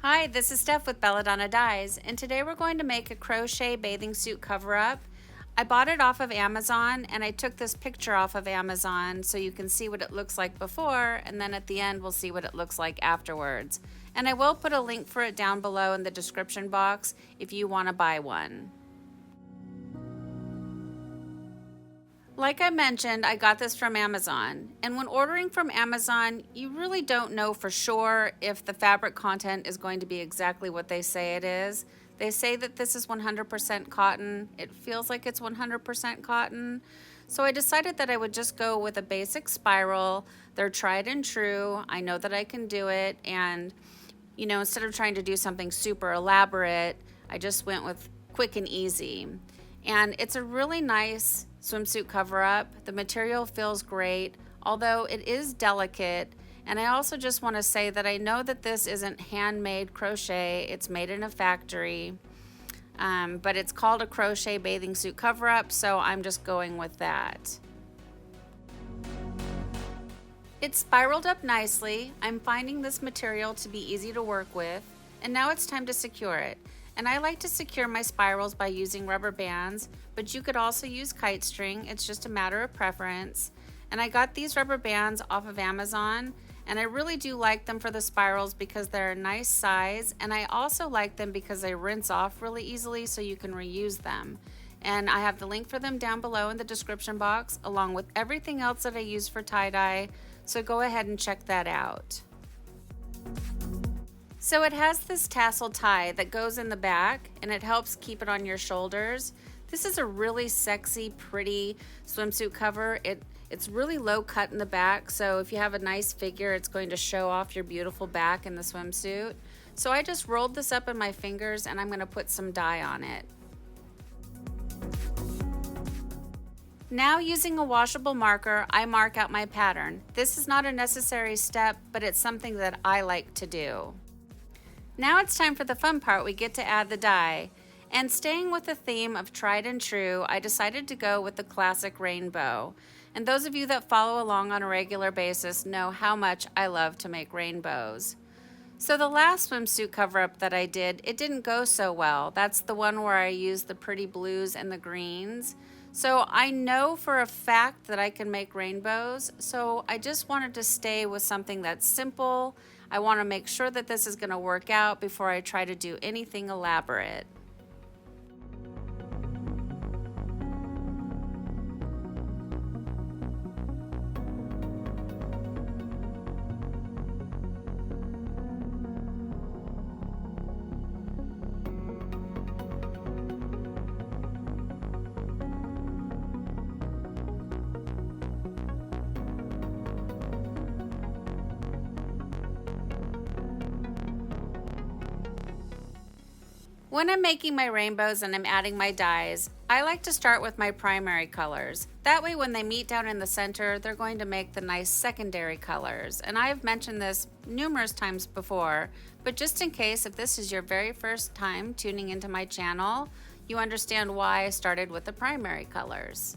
Hi, this is Steph with Belladonna Dyes, and today we're going to make a crochet bathing suit cover-up. I bought it off of Amazon, and I took this picture off of Amazon so you can see what it looks like before, and then at the end we'll see what it looks like afterwards. And I will put a link for it down below in the description box if you want to buy one. Like I mentioned, I got this from Amazon, and when ordering from Amazon, you really don't know for sure if the fabric content is going to be exactly what they say it is. They say that this is 100% cotton. It feels like it's 100% cotton. So I decided that I would just go with a basic spiral. They're tried and true. I know that I can do it, and instead of trying to do something super elaborate, I just went with quick and easy. And it's a really nice swimsuit cover up. The material feels great, although it is delicate. And I also just want to say that I know that this isn't handmade crochet, it's made in a factory. But it's called a crochet bathing suit cover up, so I'm just going with that. It spiraled up nicely. I'm finding this material to be easy to work with, and now it's time to secure it. And I like to secure my spirals by using rubber bands, but you could also use kite string. It's just a matter of preference. And I got these rubber bands off of Amazon, and I really do like them for the spirals because they're a nice size, and I also like them because they rinse off really easily so you can reuse them. And I have the link for them down below in the description box, along with everything else that I use for tie-dye, so go ahead and check that out. So it has this tassel tie that goes in the back, and it helps keep it on your shoulders. This is a really sexy, pretty swimsuit cover. It's really low cut in the back, so if you have a nice figure, it's going to show off your beautiful back in the swimsuit. So I just rolled this up in my fingers, and I'm going to put some dye on it. Now, using a washable marker, I mark out my pattern. This is not a necessary step, but it's something that I like to do. Now it's time for the fun part. We get to add the dye. And staying with the theme of tried and true, I decided to go with the classic rainbow. And those of you that follow along on a regular basis know how much I love to make rainbows. So the last swimsuit cover-up that I did, it didn't go so well. That's the one where I used the pretty blues and the greens. So I know for a fact that I can make rainbows, so I just wanted to stay with something that's simple. I want to make sure that this is going to work out before I try to do anything elaborate. When I'm making my rainbows and I'm adding my dyes, I like to start with my primary colors. That way when they meet down in the center, they're going to make the nice secondary colors. And I've mentioned this numerous times before, but just in case if this is your very first time tuning into my channel, you understand why I started with the primary colors.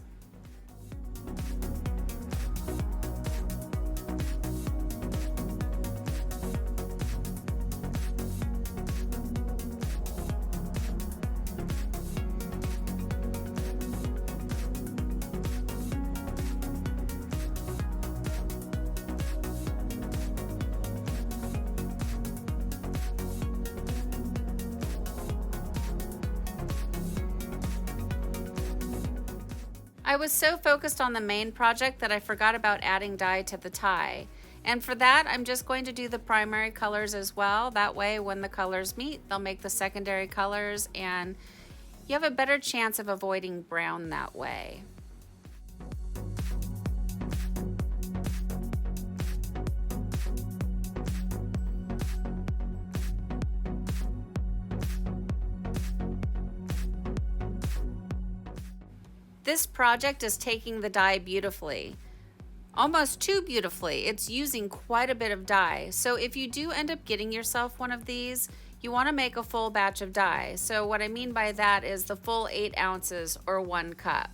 I was so focused on the main project that I forgot about adding dye to the tie. And for that, I'm just going to do the primary colors as well. That way, when the colors meet, they'll make the secondary colors, and you have a better chance of avoiding brown that way. This project is taking the dye beautifully. Almost too beautifully. It's using quite a bit of dye. So if you do end up getting yourself one of these, you want to make a full batch of dye. So what I mean by that is the full 8 ounces or 1 cup.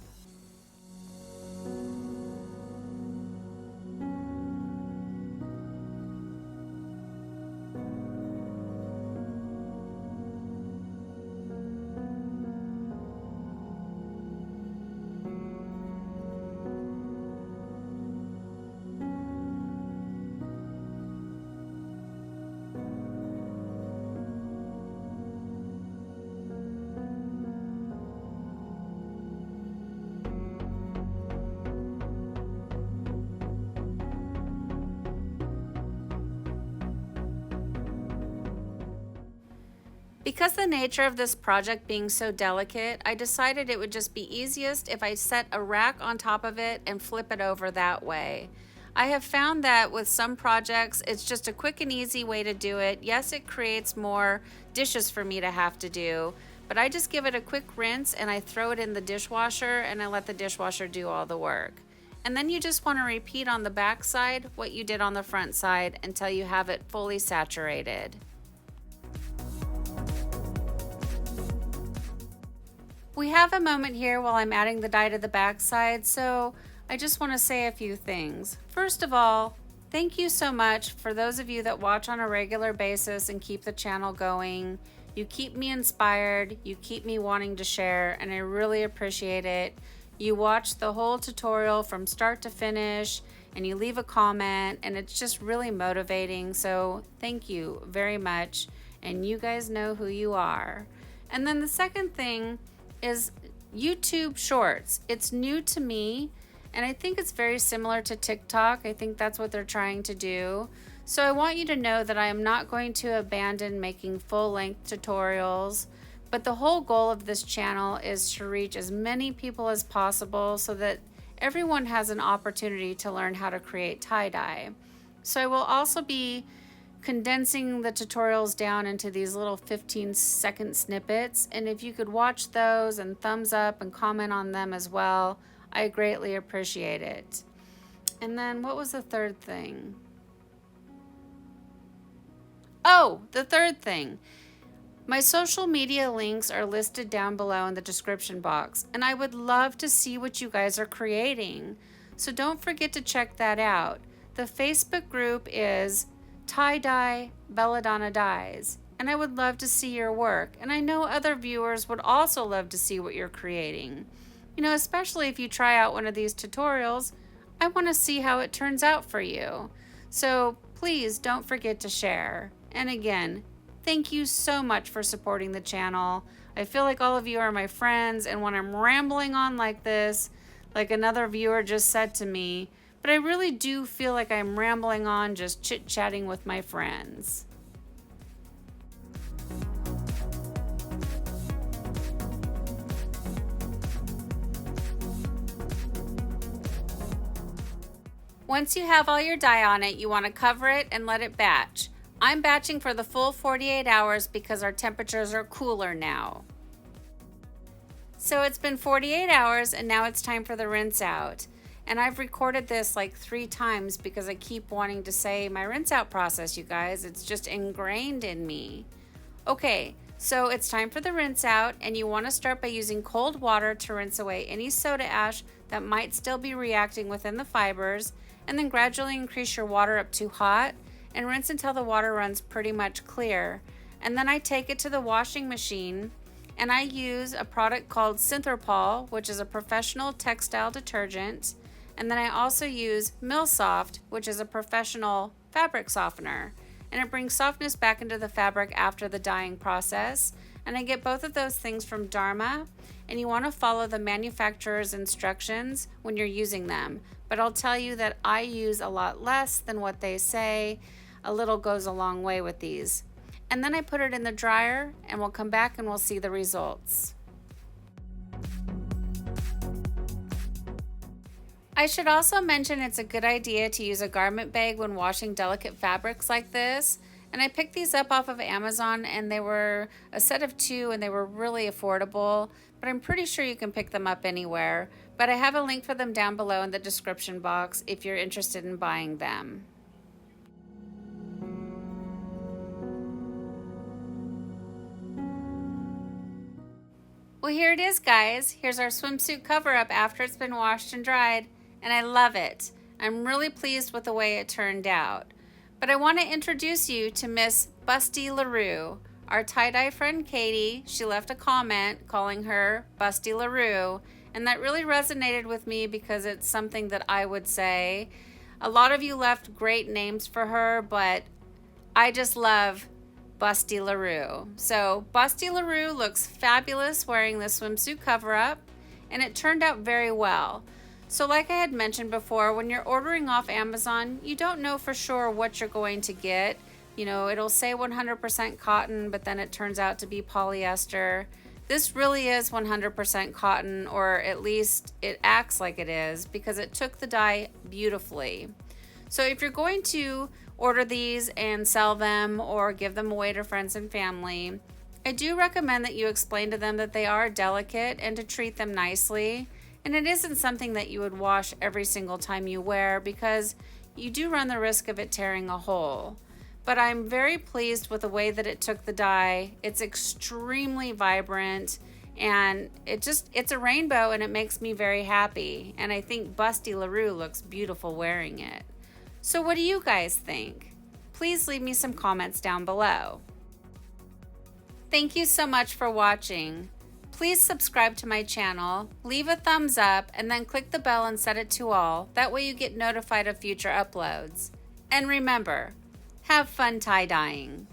Because the nature of this project being so delicate, I decided it would just be easiest if I set a rack on top of it and flip it over that way. I have found that with some projects, it's just a quick and easy way to do it. Yes, it creates more dishes for me to have to do, but I just give it a quick rinse and I throw it in the dishwasher and I let the dishwasher do all the work. And then you just want to repeat on the back side what you did on the front side until you have it fully saturated. We have a moment here while I'm adding the dye to the backside, so I just want to say a few things. First of all, thank you so much for those of you that watch on a regular basis and keep the channel going. You keep me inspired, you keep me wanting to share, and I really appreciate it. You watch the whole tutorial from start to finish, and you leave a comment, and it's just really motivating, so thank you very much, and you guys know who you are. And then the second thing is YouTube Shorts. It's new to me, and I think it's very similar to TikTok. I think that's what they're trying to do. So I want you to know that I am not going to abandon making full-length tutorials, but the whole goal of this channel is to reach as many people as possible so that everyone has an opportunity to learn how to create tie-dye. So I will also be condensing the tutorials down into these little 15-second snippets, and if you could watch those and thumbs up and comment on them as well, I greatly appreciate it. And then what was the third thing? Oh, the third thing. My social media links are listed down below in the description box, and I would love to see what you guys are creating. So don't forget to check that out. The Facebook group is Tie-dye Belladonna Dyes, and I would love to see your work, and I know other viewers would also love to see what you're creating. You know, especially if you try out one of these tutorials, I want to see how it turns out for you. So please don't forget to share. And again, thank you so much for supporting the channel. I feel like all of you are my friends, and when I'm rambling on like this, like another viewer just said to me, but I really do feel like I'm rambling on, just chit-chatting with my friends. Once you have all your dye on it, you want to cover it and let it batch. I'm batching for the full 48 hours because our temperatures are cooler now. So it's been 48 hours and now it's time for the rinse out. And I've recorded this like 3 times because I keep wanting to say my rinse out process, you guys. It's just ingrained in me. Okay, so it's time for the rinse out, and you want to start by using cold water to rinse away any soda ash that might still be reacting within the fibers, and then gradually increase your water up to hot and rinse until the water runs pretty much clear. And then I take it to the washing machine, and I use a product called Sinew Puller, which is a professional textile detergent. And then I also use Soft, which is a professional fabric softener. And it brings softness back into the fabric after the dyeing process. And I get both of those things from Dharma. And you want to follow the manufacturer's instructions when you're using them. But I'll tell you that I use a lot less than what they say. A little goes a long way with these. And then I put it in the dryer, and we'll come back and we'll see the results. I should also mention it's a good idea to use a garment bag when washing delicate fabrics like this. And I picked these up off of Amazon, and they were a set of 2 and they were really affordable, but I'm pretty sure you can pick them up anywhere. But I have a link for them down below in the description box if you're interested in buying them. Well, here it is, guys. Here's our swimsuit cover-up after it's been washed and dried. And I love it. I'm really pleased with the way it turned out. But I want to introduce you to Miss Busty LaRue. Our tie-dye friend Katie, she left a comment calling her Busty LaRue, and that really resonated with me because it's something that I would say. A lot of you left great names for her, but I just love Busty LaRue. So Busty LaRue looks fabulous wearing the swimsuit cover-up, and it turned out very well. So like I had mentioned before, when you're ordering off Amazon, you don't know for sure what you're going to get. You know, it'll say 100% cotton, but then it turns out to be polyester. This really is 100% cotton, or at least it acts like it is, because it took the dye beautifully. So if you're going to order these and sell them or give them away to friends and family, I do recommend that you explain to them that they are delicate and to treat them nicely. And it isn't something that you would wash every single time you wear, because you do run the risk of it tearing a hole. But I'm very pleased with the way that it took the dye. It's extremely vibrant, and it's a rainbow, and it makes me very happy. And I think Busty LaRue looks beautiful wearing it. So what do you guys think? Please leave me some comments down below. Thank you so much for watching. Please subscribe to my channel, leave a thumbs up, and then click the bell and set it to all. That way you get notified of future uploads. And remember, have fun tie-dyeing.